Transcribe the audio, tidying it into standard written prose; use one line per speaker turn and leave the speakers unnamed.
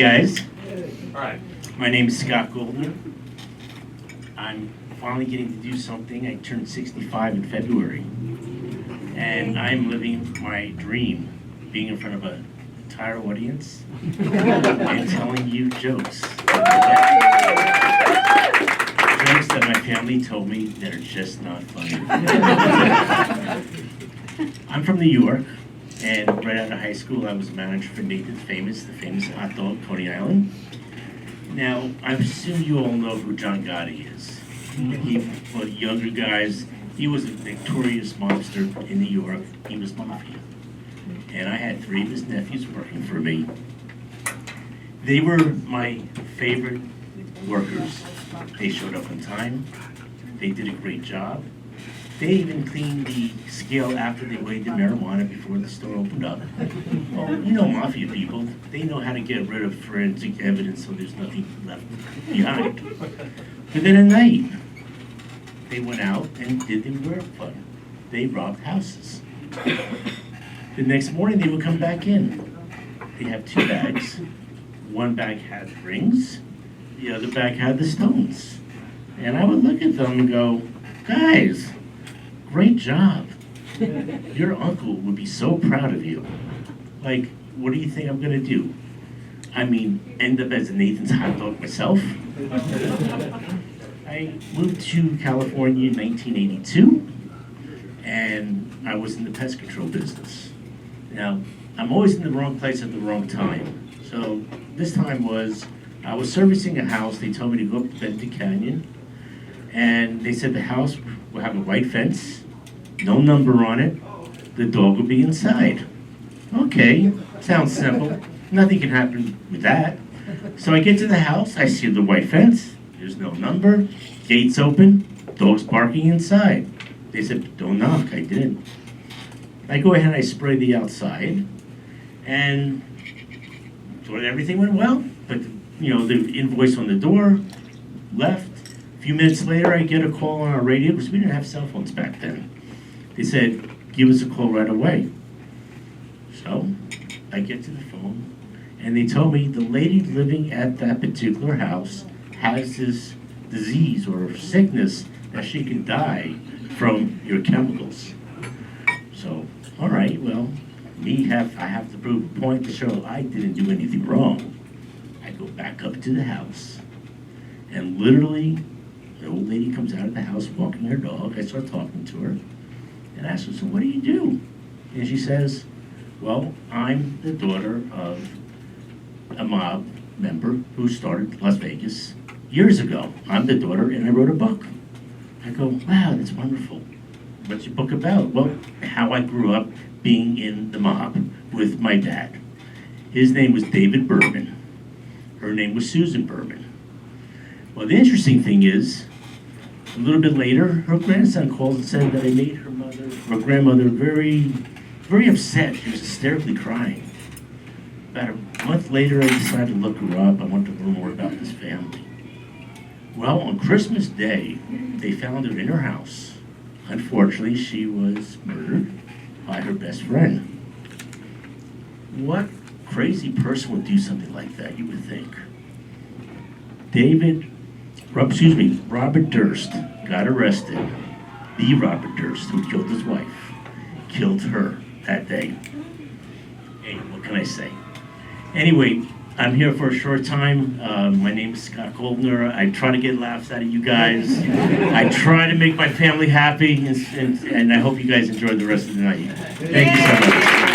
guys.
All right.
My name is Scott Goldner. I'm finally getting to do something. I turned 65 in February. And I'm living my dream, being in front of an entire audience and telling you jokes. Jokes that my family told me that are just not funny. I'm from New York, and right out of high school, I was a manager for Nathan's the famous hot dog, Coney Island. Now, I assume you all know who John Gotti is. For the younger guys, he was a notorious monster in New York. He was mafia. And I had 3 of his nephews working for me. They were my favorite workers. They showed up on time. They did a great job. They even cleaned the scale after they weighed the marijuana before the store opened up. Well, you know mafia people. They know how to get rid of forensic evidence so there's nothing left behind. Within a night, they went out and did the work fun. They robbed houses. The next morning, they would come back in. They have 2 bags. One bag had rings. The other bag had the stones. And I would look at them and go, guys, great job. Your uncle would be so proud of you. Like, what do you think I'm gonna do? I mean, end up as a Nathan's hot dog myself? I moved to California in 1982, and I was in the pest control business. Now, I'm always in the wrong place at the wrong time. So this time I was servicing a house. They told me to go up to Benton Canyon, and they said the house will have a white fence, no number on it, the dog will be inside. Okay, sounds simple. Nothing can happen with that. So I get to the house, I see the white fence, there's no number, gates open, dog's barking inside. They said, don't knock, I did. I go ahead and I spray the outside, and thought everything went well, but the invoice on the door, left. A few minutes later, I get a call on our radio, because we didn't have cell phones back then. They said, give us a call right away. So I get to the phone, and they told me the lady living at that particular house has this disease or sickness that she can die from your chemicals. So, all right, well, I have to prove a point to show I didn't do anything wrong. I go back up to the house, and literally, the old lady comes out of the house walking her dog. I start talking to her, and ask her, so what do you do? And she says, well, I'm the daughter of a mob member who started Las Vegas years ago. I'm the daughter, and I wrote a book. I go, wow, that's wonderful. What's your book about? Well, how I grew up being in the mob with my dad. His name was David Burbank. Her name was Susan Burbank. Well, the interesting thing is, a little bit later, her grandson calls and said that I made her grandmother very, very upset. She was hysterically crying. About a month later, I decided to look her up. I wanted to learn more about this family. Well, on Christmas Day, they found her in her house. Unfortunately, she was murdered by her best friend. What crazy person would do something like that, you would think? Robert Durst got arrested. The Robert Durst, who killed his wife, killed her that day. Hey, what can I say? Anyway, I'm here for a short time. My name is Scott Goldner. I try to get laughs out of you guys. I try to make my family happy, and I hope you guys enjoy the rest of the night. Thank you so much.